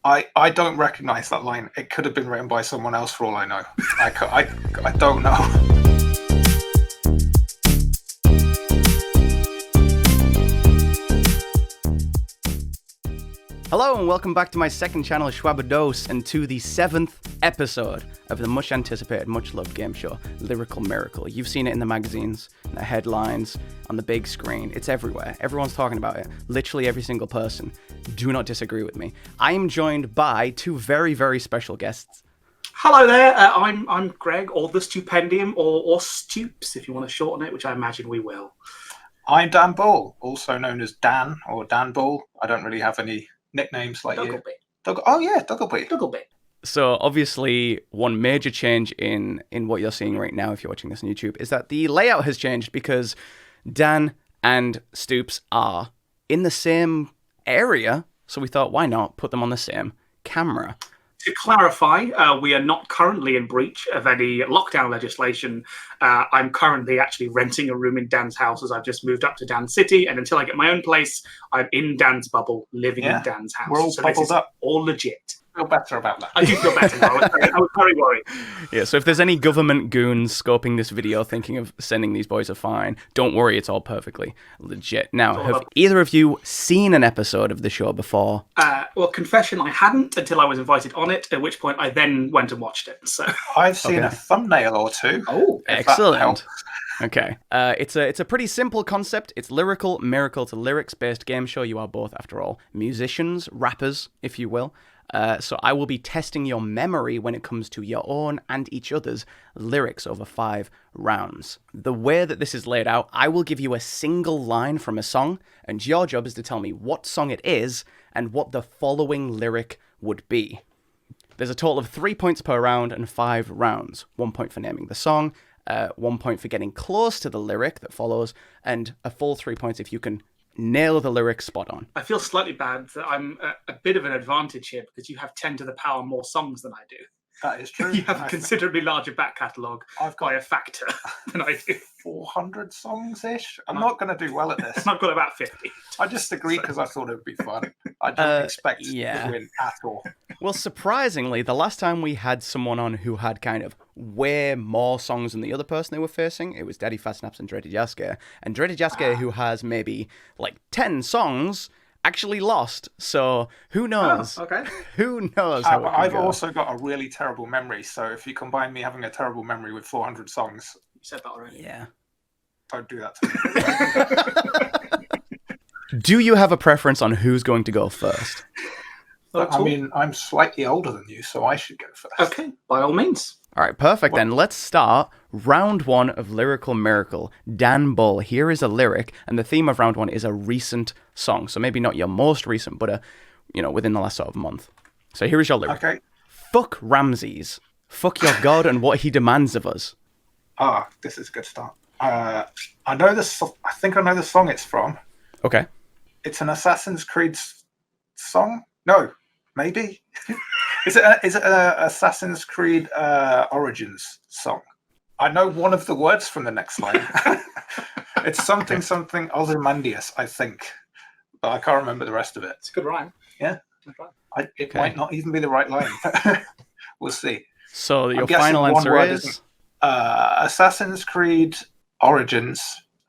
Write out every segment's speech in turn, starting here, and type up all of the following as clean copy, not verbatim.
I don't recognise that line. It could have been written by someone else for all I know. I don't know. Hello and welcome back to my second channel, Shwabados, and to the 7th episode of the much anticipated, much loved game show, Lyrical Miracle. You've seen it in the magazines, in the headlines, on the big screen. It's everywhere. Everyone's talking about it. Literally every single person. Do not disagree with me. I am joined by two very, very special guests. Hello there, I'm Greg, or the Stupendium, or Stoops, if you want to shorten it, which I imagine we will. I'm Dan Ball, also known as Dan or Dan Ball. I don't really have any nicknames like you. Duggleby. So obviously one major change in what you're seeing right now if you're watching this on YouTube is that the layout has changed because Dan and Stoops are in the same area, so we thought why not put them on the same camera. To clarify, we are not currently in breach of any lockdown legislation. I'm currently actually renting a room in Dan's house as I've just moved up to Dan's city, and until I get my own place, I'm in Dan's bubble, living in Dan's house. We're all bubbled up. All legit. I feel better about that. I do feel better now. I was very worried. Yeah, so if there's any government goons scoping this video thinking of sending these boys a fine, don't worry, it's all perfectly legit. Now, have either of you seen an episode of the show before? Well, confession, I hadn't until I was invited on it, at which point I then went and watched it. So I've seen a thumbnail or two. Oh, excellent. Okay. It's a pretty simple concept. It's Lyrical Miracle to lyrics-based game show. You are both, after all, musicians, rappers, if you will. So I will be testing your memory when it comes to your own and each other's lyrics over 5 rounds. The way that this is laid out, I will give you a single line from a song, and your job is to tell me what song it is and what the following lyric would be. There's a total of 3 points per round and 5 rounds. 1 point for naming the song, 1 point for getting close to the lyric that follows, and a full 3 points if you can nail the lyric spot on. I feel slightly bad that I'm a bit of an advantage here because you have 10 to the power more songs than I do. That is true. You have a considerably larger back catalogue by a factor than I do. 400 songs-ish? I'm not going to do well at this. I've got about 50. I just agreed because I thought it would be fun. I don't expect to win at all. Well, surprisingly, the last time we had someone on who had kind of way more songs than the other person they were facing, it was Daddy Fat Snaps and Dready Jaske. And Dready Jaske, who has maybe like 10 songs, actually lost. So who knows? Oh, okay. Who knows how it I've go. also got a really terrible memory. So if you combine me having a terrible memory with 400 songs... You said that already. Yeah. Don't do that to me. Do you have a preference on who's going to go first? I mean, I'm slightly older than you, so I should go first. Okay, by all means. All right, perfect. Then let's start round 1 of Lyrical Miracle. Dan Bull, here is a lyric, and the theme of round 1 is a recent song. So maybe not your most recent, but within the last sort of month. So here is your lyric. Okay. Fuck Ramses. Fuck your God and what he demands of us. This is a good start. I know this. I think I know the song it's from. Okay. It's an Assassin's Creed song. No, maybe. Is it an Assassin's Creed Origins song? I know one of the words from the next line. It's something Ozymandias, I think, but I can't remember the rest of it. It's a good rhyme. Yeah. It might not even be the right line. We'll see. So your final answer is Assassin's Creed Origins,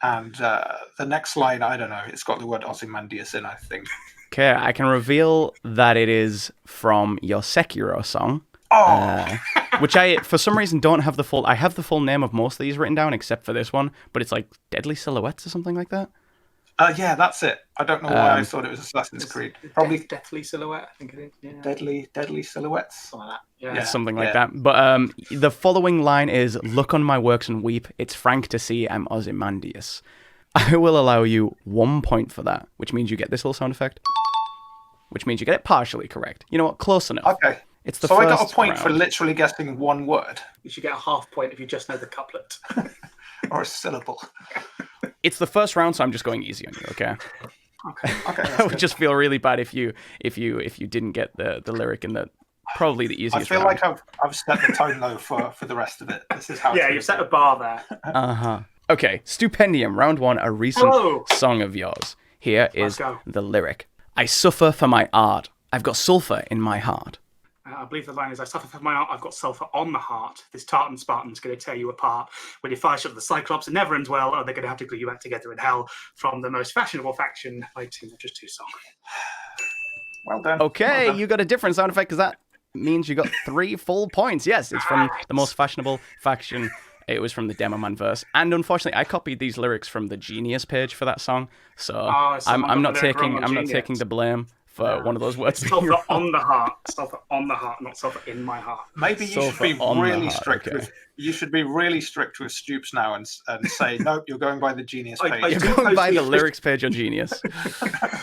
and the next line, I don't know. It's got the word Ozymandias in, I think. Okay, I can reveal that it is from your Sekiro song. Which I, for some reason, don't have the full... I have the full name of most of these written down, except for this one, but it's like Deadly Silhouettes or something like that. Yeah, that's it. I don't know why I thought it was Assassin's Creed. Probably Deathly Silhouette, I think it is. Yeah. Deadly Silhouettes. Something like that. Yeah, something like that. But the following line is, look on my works and weep. It's frank to see I'm Ozymandias. I will allow you 1 point for that, which means you get this little sound effect, which means you get it partially correct. You know what? Close enough. Okay. It's the so first I got a point round. for literally guessing one word. You should get a half point if you just know the couplet. Or a syllable. It's the first round, so I'm just going easy on you, okay? Okay. I would just feel really bad if you didn't get the lyric in the probably the easiest I feel round. like I've set the tone though for the rest of it. This is how. Yeah, you've set a bar there. Okay, Stupendium, round 1, a recent Hello. song of yours. Here is go. the lyric. I suffer for my art. I've got sulfur in my heart. I believe the line is, I suffer from my art, I've got sulphur on the heart. This Tartan Spartan's going to tear you apart. When you fire shot at the Cyclops, it never ends well, or they're going to have to glue you back together in hell from the most fashionable faction by Too Much Is Too Song. Well done. Okay, Well done. you got a different sound effect because that means you got 3 full points. Yes, it's from the most fashionable faction. It was from the Demo Man verse. And unfortunately, I copied these lyrics from the Genius page for that song. So I'm not taking the blame for one of those words. Sulphur on the heart. Sulphur on the heart, not sulphur in my heart. Maybe you should be really strict with. You should be really strict with Stoops now and say nope. You're going by the Genius page. You're going by the lyrics page on Genius.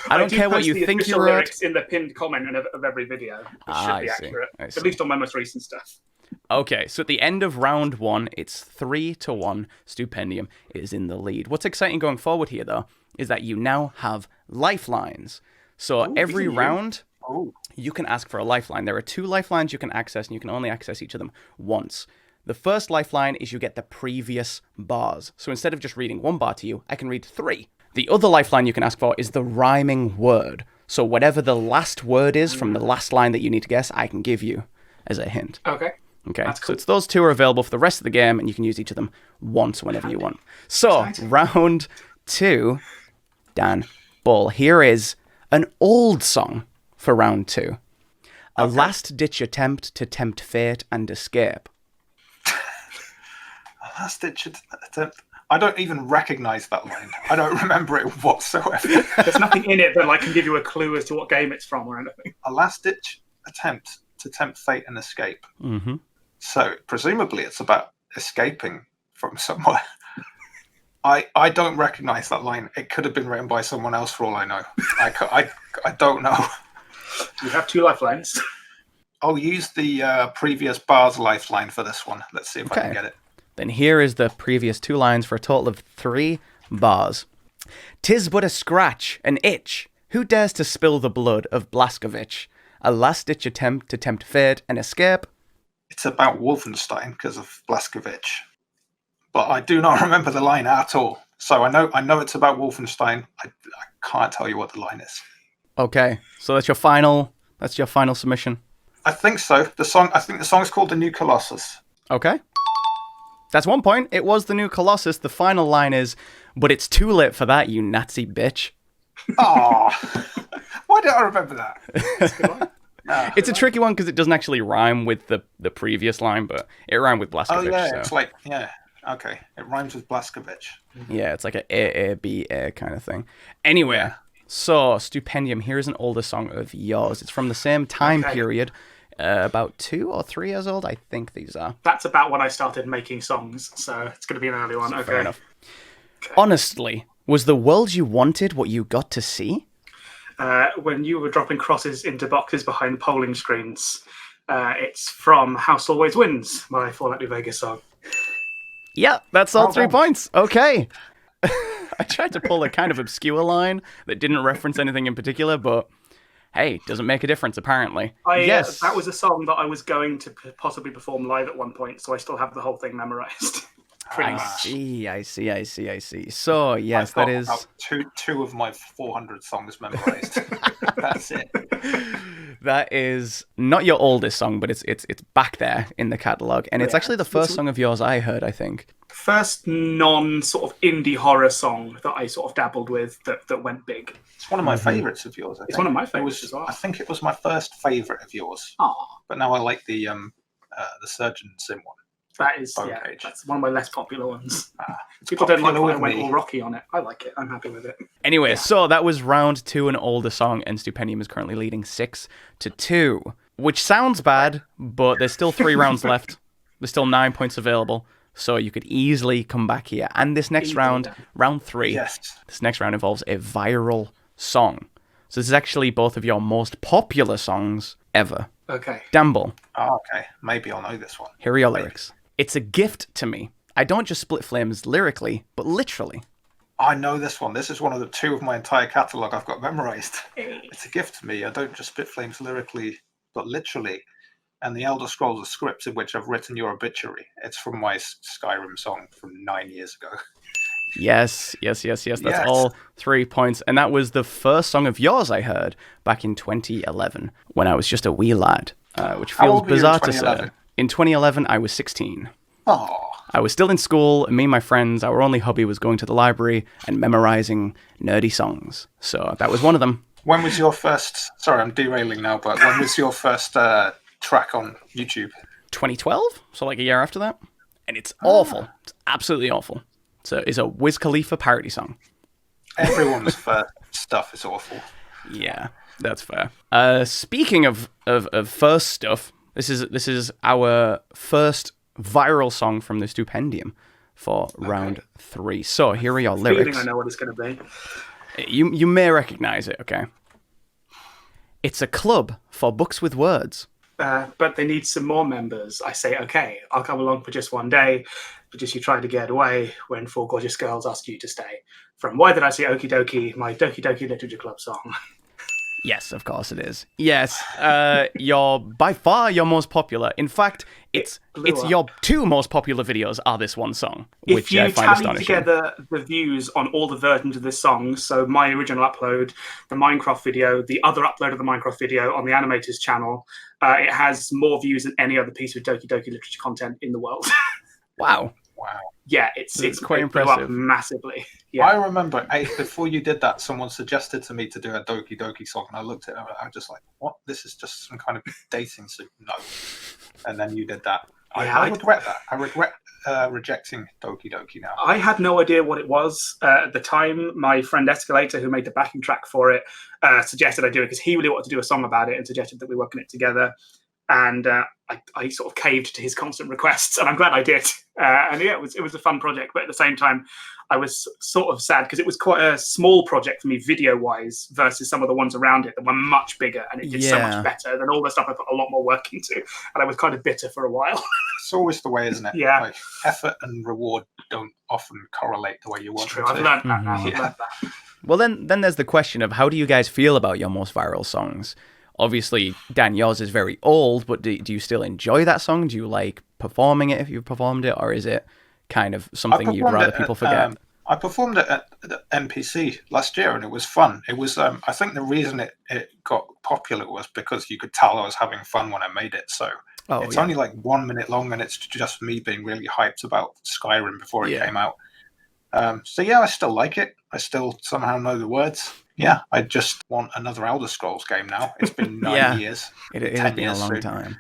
I don't care what you think you wrote. Lyrics in the pinned comment of every video. It should be accurate, at least on my most recent stuff. Okay, so at the end of round 1, it's 3-1. Stupendium is in the lead. What's exciting going forward here, though, is that you now have lifelines. So every round, you can ask for a lifeline. There are 2 lifelines you can access, and you can only access each of them once. The first lifeline is you get the previous bars. So instead of just reading 1 bar to you, I can read 3. The other lifeline you can ask for is the rhyming word. So whatever the last word is from the last line that you need to guess, I can give you as a hint. Okay. That's cool. So it's those 2 are available for the rest of the game, and you can use each of them once whenever you want. So, round 2, Dan Bull. Here is an old song for round 2. A last-ditch attempt to tempt fate and escape. A last-ditch attempt. I don't even recognise that line. I don't remember it whatsoever. There's nothing in it that can give you a clue as to what game it's from or anything. A last-ditch attempt to tempt fate and escape. Mm-hmm. So presumably it's about escaping from somewhere. I don't recognise that line. It could have been written by someone else for all I know. I don't know. You have 2 lifelines. I'll use the previous bar's lifeline for this one. Let's see if I can get it. Then here is the previous 2 lines for a total of 3 bars. 'Tis but a scratch, an itch. Who dares to spill the blood of Blaskovich? A last-ditch attempt to tempt fate and escape. It's about Wolfenstein because of Blaskovich. But I do not remember the line at all. So I know it's about Wolfenstein. I can't tell you what the line is. Okay, so that's your final submission. I think so. I think the song's called The New Colossus. Okay. That's 1 point. It was The New Colossus. The final line is, but it's too late for that, you Nazi bitch. Oh, why did I remember that? That's a good line. It's a tricky one because it doesn't actually rhyme with the previous line, but it rhymed with Blaskovich. Oh, yeah, so. it's like, okay. It rhymes with Blaskovich. Yeah, it's like a B kind of thing. Anyway, so Stupendium, here's an older song of yours. It's from the same time period, about 2 or 3 years old, I think these are. That's about when I started making songs, so it's going to be an early one. Fair enough. Okay. Honestly, was the world you wanted what you got to see? When you were dropping crosses into boxes behind polling screens. It's from House Always Wins, my Fallout New Vegas song. Yeah, that's all 3 points. Okay. I tried to pull a kind of obscure line that didn't reference anything in particular, but hey, doesn't make a difference, apparently. Yes. That was a song that I was going to possibly perform live at one point, so I still have the whole thing memorized. Pretty much. I see. So, yes, that is... two of my 400 songs memorized. That's it. That is not your oldest song, but it's back there in the catalogue. And it's actually the first song of yours I heard, I think. First non-sort of indie horror song that I sort of dabbled with that went big. It's one of my favourites of yours, I think. It's one of my favourites as well. I think it was my first favourite of yours. Oh. But now I like the Surgeon Sim one. That's one of my less popular ones. People don't like when I went all rocky on it. I like it. I'm happy with it. Anyway, so that was round 2, an older song, and Stupendium is currently leading 6-2, which sounds bad, but there's still 3 rounds left. There's still 9 points available, so you could easily come back here. And this next round, round 3, this next round involves a viral song. So this is actually both of your most popular songs ever. Okay. Damble. Oh, okay. Maybe I'll know this one. Here are your lyrics. It's a gift to me. I don't just split flames lyrically, but literally. I know this one. This is one of the 2 of my entire catalogue I've got memorized. It's a gift to me. I don't just spit flames lyrically, but literally. And the Elder Scrolls are scripts in which I've written your obituary. It's from my Skyrim song from 9 years ago. Yes. That's Yes. all 3 points. And that was the first song of yours I heard back in 2011 when I was just a wee lad, which How feels old were you in bizarre to say. 2011? In 2011, I was 16. Oh, I was still in school, and me and my friends, our only hobby was going to the library and memorizing nerdy songs. So that was one of them. when was your first? Sorry, I'm derailing now, but when was your first track on YouTube? 2012, so like a year after that. And it's awful. It's absolutely awful. So it's a Wiz Khalifa parody song. Everyone's first stuff is awful. Yeah, that's fair. Speaking of first stuff, this is our first viral song from the Stupendium for round 3. So here are your lyrics. I know what it's going to be. You may recognize it, okay? It's a club for books with words. But they need some more members. I say, okay, I'll come along for just one day, but just you try to get away when 4 gorgeous girls ask you to stay. From Why Did I Say Okie Dokie, my Doki Doki Literature Club song. Yes, of course it is. Yes, you're by far your most popular. In fact, it's your 2 most popular videos are this one song, which I find astonishing. If you tally together the views on all the versions of this song, so my original upload, the Minecraft video, the other upload of the Minecraft video on the Animators channel, it has more views than any other piece of Doki Doki Literature content in the world. Wow. Yeah, it's quite blew impressive. up massively. Yeah. I remember before you did that, someone suggested to me to do a Doki Doki song, and I looked at it and I was just like, what? This is just some kind of dating suit. No. And then you did that. I regret that. I regret rejecting Doki Doki now. I had no idea what it was at the time. My friend Escalator, who made the backing track for it, suggested I do it because he really wanted to do a song about it and suggested that we work on it together. And I sort of caved to his constant requests, and I'm glad I did. And yeah, it was a fun project, but at the same time, I was sort of sad because it was quite a small project for me video-wise versus some of the ones around it that were much bigger, and it did so much better than all the stuff I put a lot more work into. And I was kind of bitter for a while. It's always the way, isn't it? Yeah. Like, effort and reward don't often correlate the way you want It's true. them I've to. learned that now. I've learned that. Well, then there's the question of how do you guys feel about your most viral songs? Obviously, Dan, yours is very old, but do you still enjoy that song? Do you like performing it if you've performed it, or is it kind of something you'd rather people forget? I performed it at the NPC last year, and it was fun. It was, I think the reason it got popular was because you could tell I was having fun when I made it. So it's only like 1 minute long, and it's just me being really hyped about Skyrim before it came out. So yeah, I still like it. I still somehow know the words. Yeah, I just want another Elder Scrolls game now. It's been 9 years. It has been a long time.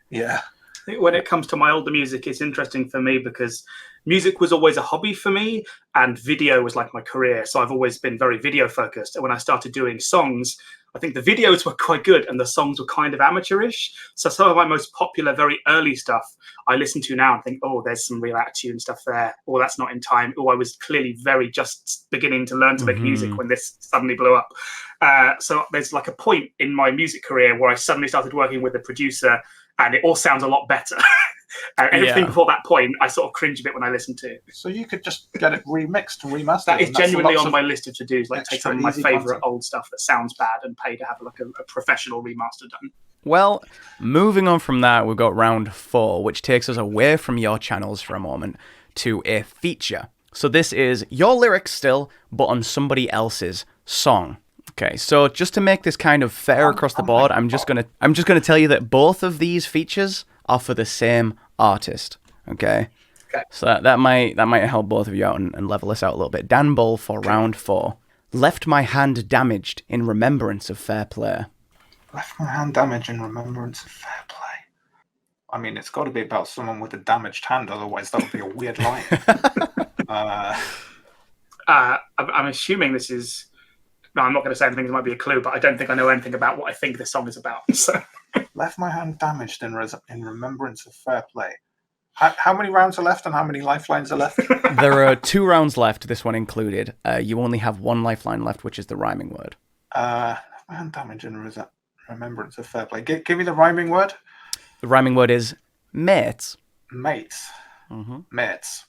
Yeah. When it comes to my older music, it's interesting for me because music was always a hobby for me and video was like my career. So I've always been very video focused. And when I started doing songs, I think the videos were quite good and the songs were kind of amateurish. So some of my most popular, very early stuff I listen to now and think, oh, there's some real attitude and stuff there. Or that's not in time. Or I was clearly very just beginning to learn to make music when this suddenly blew up. So there's like a point in my music career where I suddenly started working with a producer and it all sounds a lot better. And everything before that point, I sort of cringe a bit when I listen to. So you could just get it remixed and remastered. That is genuinely on my list of to-dos. Like take some of my favorite content. old stuff that sounds bad and pay to have like a professional remaster done. Well, moving on from that, we've got round 4, which takes us away from your channels for a moment to a feature. So this is your lyrics still, but on somebody else's song. Okay, so just to make this kind of fair across the board, I'm just gonna tell you that both of these features are for the same artist. Okay. So that might help both of you out and level us out a little bit. Dan Bull for round 4. Left my hand damaged in remembrance of fair play. Left my hand damaged in remembrance of fair play. I mean, it's got to be about someone with a damaged hand, otherwise that would be a weird line. I'm assuming this is. No, I'm not going to say anything that might be a clue, but I don't think I know anything about what I think this song is about. So. Left my hand damaged in remembrance of fair play. How many rounds are left and how many lifelines are left? There are 2 rounds left, this one included. You only have 1 lifeline left, which is the rhyming word. Left my hand damaged in remembrance of fair play. Give me the rhyming word. The rhyming word is mates. Mates. Mates.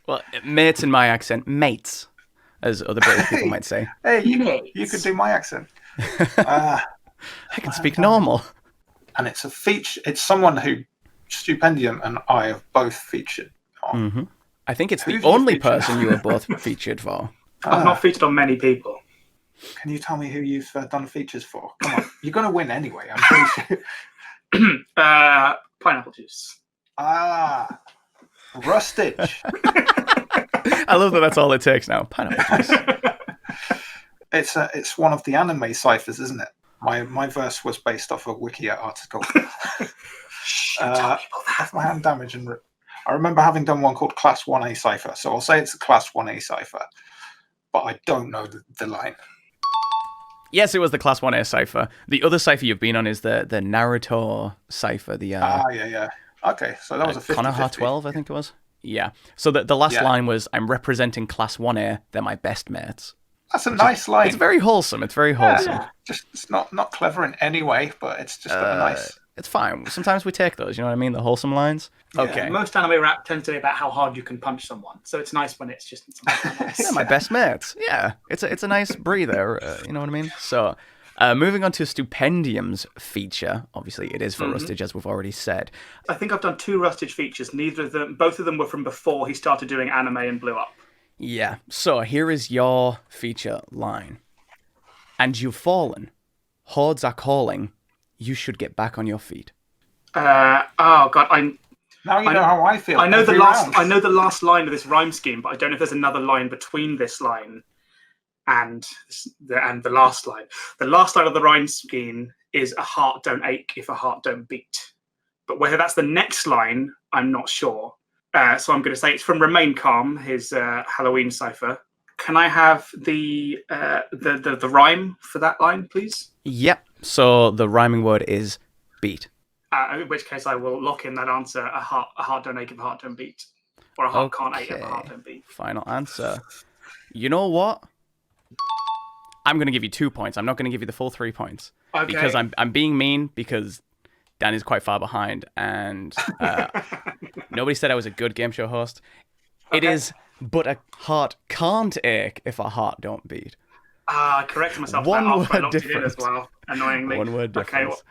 Well, mates in my accent, mates, as other British people might say. Hey, you could do my accent. I can speak normal. And it's a feature. It's someone who Stupendium and I have both featured on. I think it's Who the have you only featured? person you were both featured for. I've not featured on many people. Can you tell me who you've done features for? Come on, you're going to win anyway. I'm pretty sure. Pineapple juice. Rustage. I love that that's all it takes now. Pineapple juice. It's one of the anime ciphers, isn't it? My verse was based off a Wikia article. Off my hand damage, and I remember having done one called Class 1A cipher. So I'll say it's a Class 1A cipher, but I don't know the line. Yes, it was the Class 1A cipher. The other cipher you've been on is the Naruto cipher. Yeah. Okay, so that was a 50-50. Konoha 12, I think it was. Yeah. So the last line was, I'm representing Class 1A, they're my best mates. That's a nice line. It's very wholesome. It's very wholesome. Yeah. Just it's not clever in any way, but it's just got a nice. It's fine. Sometimes we take those, you know what I mean? The wholesome lines. Okay. Most anime rap tends to be about how hard you can punch someone, so it's nice when it's just something nice. Yeah, my best mates. Yeah, it's a nice breather. You know what I mean? So, moving on to Stupendium's feature. Obviously, it is for Rustage, as we've already said. I think I've done 2 Rustage features. Both of them were from before he started doing anime and blew up. Yeah. So here is your feature line. And you've fallen. Hordes are calling. You should get back on your feet. Oh God, Now you know how I feel. I know every round. I know the last line of this rhyme scheme, but I don't know if there's another line between this line and the last line. The last line of the rhyme scheme is "A heart don't ache if a heart don't beat," but whether that's the next line, I'm not sure. So I'm going to say it's from Remain Calm, his Halloween cipher. Can I have the rhyme for that line, please? Yep. So the rhyming word is beat. In which case, I will lock in that answer: a heart don't ache if a heart don't beat, or a heart can't ache if a heart don't beat. Final answer. You know what? I'm going to give you 2 points. I'm not going to give you the full 3 points. Okay. Because I'm being mean because Dan is quite far behind, and nobody said I was a good game show host. Okay. It is, but a heart can't ache if a heart don't beat. I corrected myself. One word I locked difference. it in as well, annoyingly. One word difference. Okay, well,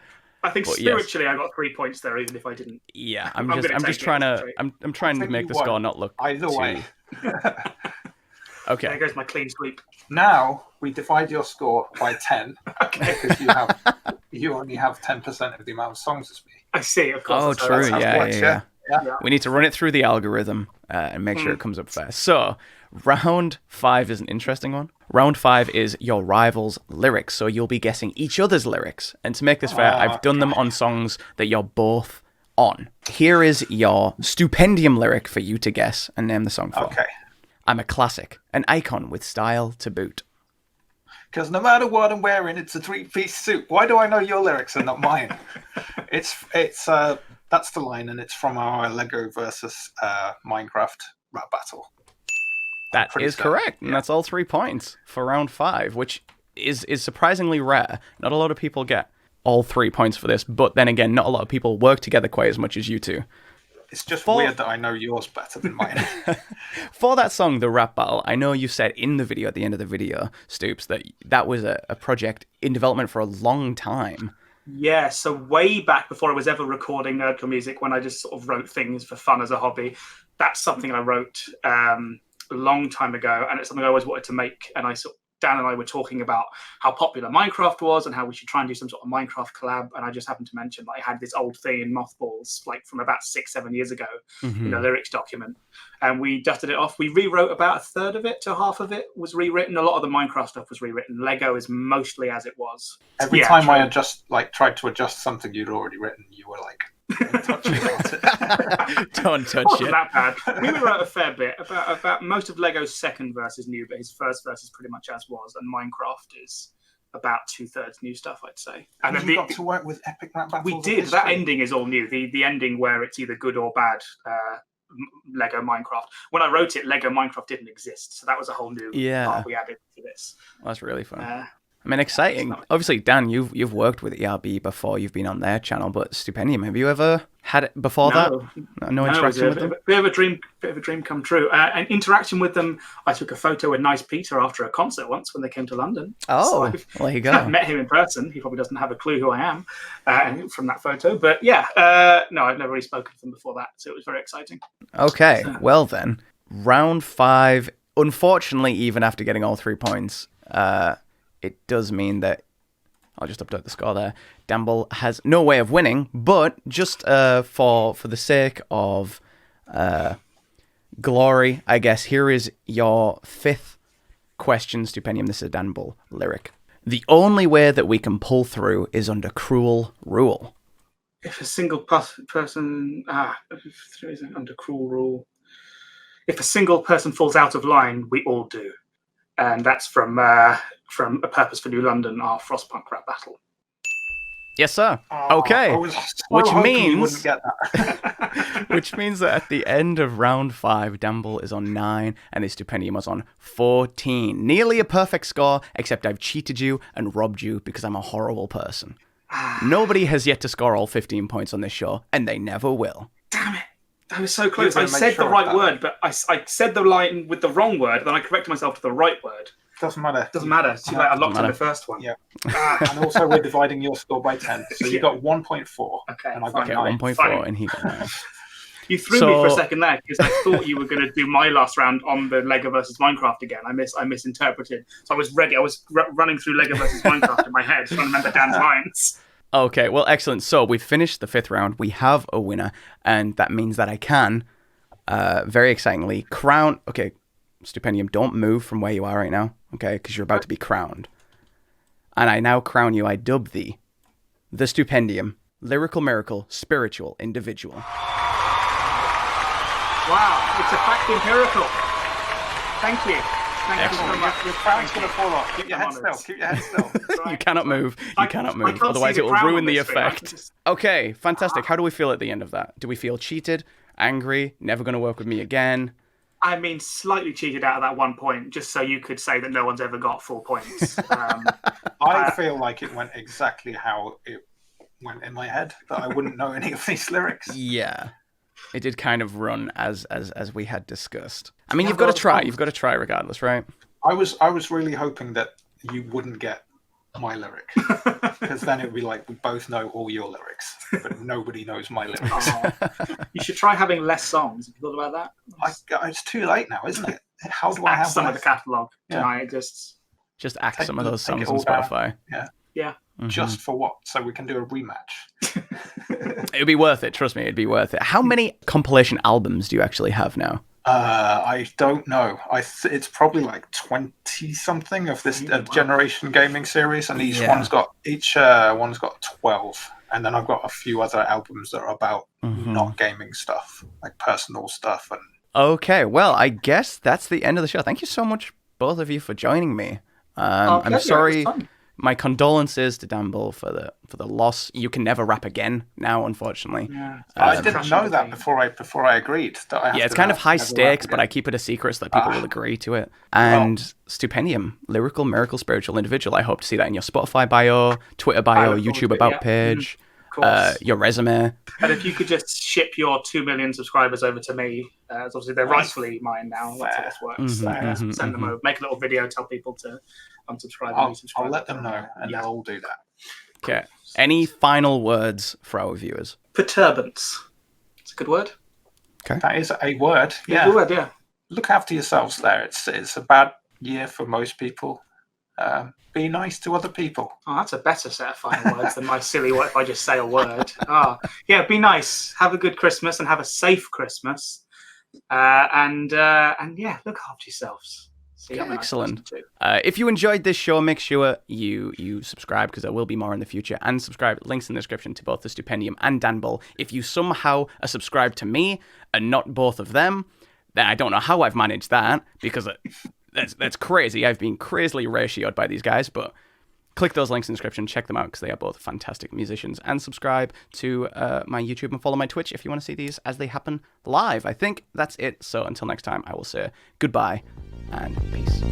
I think spiritually I got 3 points there, even if I didn't. Yeah, I'm just trying to make the score not look either way. Okay. There goes my clean sweep. Now we divide your score by 10. Okay. Because you only have 10% of the amount of songs as me. I see, of course. Oh, true. Yeah. Yeah. We need to run it through the algorithm and make sure it comes up first. So, round 5 is an interesting one. Round 5 is your rivals' lyrics. So you'll be guessing each other's lyrics. And to make this fair, I've done them on songs that you're both on. Here is your Stupendium lyric for you to guess and name the song for. Okay. I'm a classic, an icon with style to boot. Because no matter what I'm wearing, it's a 3-piece suit. Why do I know your lyrics and not mine? It's that's the line, and it's from our Lego versus Minecraft rap battle. That is correct, and that's all 3 points for round 5, which is surprisingly rare. Not a lot of people get all 3 points for this, but then again, not a lot of people work together quite as much as you two. It's just weird that I know yours better than mine. For that song, The Rap Battle, I know you said in the video, at the end of the video, Stoops, that was a project in development for a long time. Yeah, so way back before I was ever recording nerdcore music, when I just sort of wrote things for fun as a hobby, that's something I wrote a long time ago, and it's something I always wanted to make, and Dan and I were talking about how popular Minecraft was and how we should try and do some sort of Minecraft collab. And I just happened to mention that I had this old thing in mothballs, like from about 6-7 years ago, in a lyrics document. And we dusted it off. We rewrote about a third of it to half of it was rewritten. A lot of the Minecraft stuff was rewritten. Lego is mostly as it was. Every time I tried to adjust something you'd already written, you were like, don't touch it. Don't touch it. Wasn't it. that bad. We rewrote a fair bit. About most of Lego's second verse is new, but his first verse is pretty much as was, and Minecraft is about 2/3 new stuff, I'd say. And then we got to work with epic rap battles. We did. That ending is all new. The ending where it's either good or bad. Lego Minecraft. When I wrote it, Lego Minecraft didn't exist, so that was a whole new part we added to this. That's really fun. I mean, exciting. Obviously, Dan, you've worked with ERB before. You've been on their channel, but Stupendium, have you ever had it before that? No interaction with them? Bit of a dream come true. And interaction with them, I took a photo with Nice Peter after a concert once when they came to London. Oh, so well, there you go. I met him in person. He probably doesn't have a clue who I am from that photo. But yeah, no, I've never really spoken to them before that, so it was very exciting. Okay, well then. round 5, unfortunately, even after getting all 3 points, it does mean that I'll just update the score there. Damble has no way of winning, but just for the sake of glory, I guess, here is your 5th question, Stupendium. This is a Damble lyric. The only way that we can pull through is under cruel rule. If a single person... under cruel rule. If a single person falls out of line, we all do. And that's from A Purpose for New London, our Frostpunk rap battle. Yes, sir. Okay. Which means you wouldn't get that. which means that at the end of round 5, Damble is on 9 and the Stupendium was on 14. Nearly a perfect score, except I've cheated you and robbed you because I'm a horrible person. Nobody has yet to score all 15 points on this show, and they never will. Damn it. I was so close. I said the right word, but I said the line with the wrong word, then I corrected myself to the right word. Doesn't matter. Doesn't matter. Too late. I locked in the first one. Yeah. And also we're dividing your score by 10. So you got 1.4. Okay. And I got 9. 1.4 and he got 9. You threw me for a second there because I thought you were going to do my last round on the Lego versus Minecraft again. I misinterpreted. So I was ready. I was running through Lego versus Minecraft in my head, trying to remember Dan's lines. Okay, well, excellent. So we've finished the 5th round. We have a winner, and that means that I can, very excitingly, crown... Okay, Stupendium, don't move from where you are right now, okay, because you're about to be crowned. And I now crown you, I dub thee, the Stupendium, Lyrical Miracle, Spiritual Individual. Wow, it's a fact empirical. Thank you. Thank you so much. Your crown's going to fall off. Keep your head still. Keep your head still. You cannot move. You cannot move. Otherwise it will ruin the effect. Okay, fantastic. How do we feel at the end of that? Do we feel cheated? Angry? Never going to work with me again? I mean, slightly cheated out of that 1 point, just so you could say that no one's ever got 4 points. I feel like it went exactly how it went in my head, that I wouldn't know any of these lyrics. Yeah. It did kind of run as we had discussed. I mean, you've got to try. You've got to try regardless, right? I was really hoping that you wouldn't get my lyric, because then it would be like we both know all your lyrics, but nobody knows my lyrics. You should try having less songs. Have you thought about that? It's too late now, isn't it? How do I have some of the catalogue tonight? Just act some of those songs on Spotify. Yeah. Mm-hmm. Just for what? So we can do a rematch. It'd be worth it. Trust me, it'd be worth it. How many compilation albums do you actually have now? I don't know. It's probably like 20 something of this Generation Gaming series, and each one's got 12. And then I've got a few other albums that are about not gaming stuff, like personal stuff. And okay, well, I guess that's the end of the show. Thank you so much, both of you, for joining me. I'm sorry. My condolences to Damble for the loss. You can never rap again now, unfortunately. Yeah. I didn't know that before I agreed. That I have it's kind of high stakes, but I keep it a secret so that people will agree to it. And Stupendium, Lyrical Miracle Spiritual Individual. I hope to see that in your Spotify bio, Twitter bio, YouTube About page, your resume. And if you could just ship your 2 million subscribers over to me, as obviously they're rightfully mine now. That's how this works. Send them over. Make a little video, tell people to unsubscribe. I'll let them know, and they'll all do that. Okay. Any final words for our viewers? Perturbance. It's a good word. Okay. That is a word. Yeah. Good word, yeah. Look after yourselves there. It's a bad year for most people. Be nice to other people. Oh, that's a better set of final words than my silly what if I just say a word. Yeah, be nice. Have a good Christmas and have a safe Christmas. And yeah, look after yourselves. Excellent. If you enjoyed this show, make sure you subscribe, because there will be more in the future. And subscribe. Links in the description to both the Stupendium and Damble. If you somehow are subscribed to me and not both of them, then I don't know how I've managed that, because that's crazy. I've been crazily ratioed by these guys, but click those links in the description, check them out, because they are both fantastic musicians, and subscribe to my YouTube and follow my Twitch if you want to see these as they happen live. I think that's it. So until next time, I will say goodbye and peace.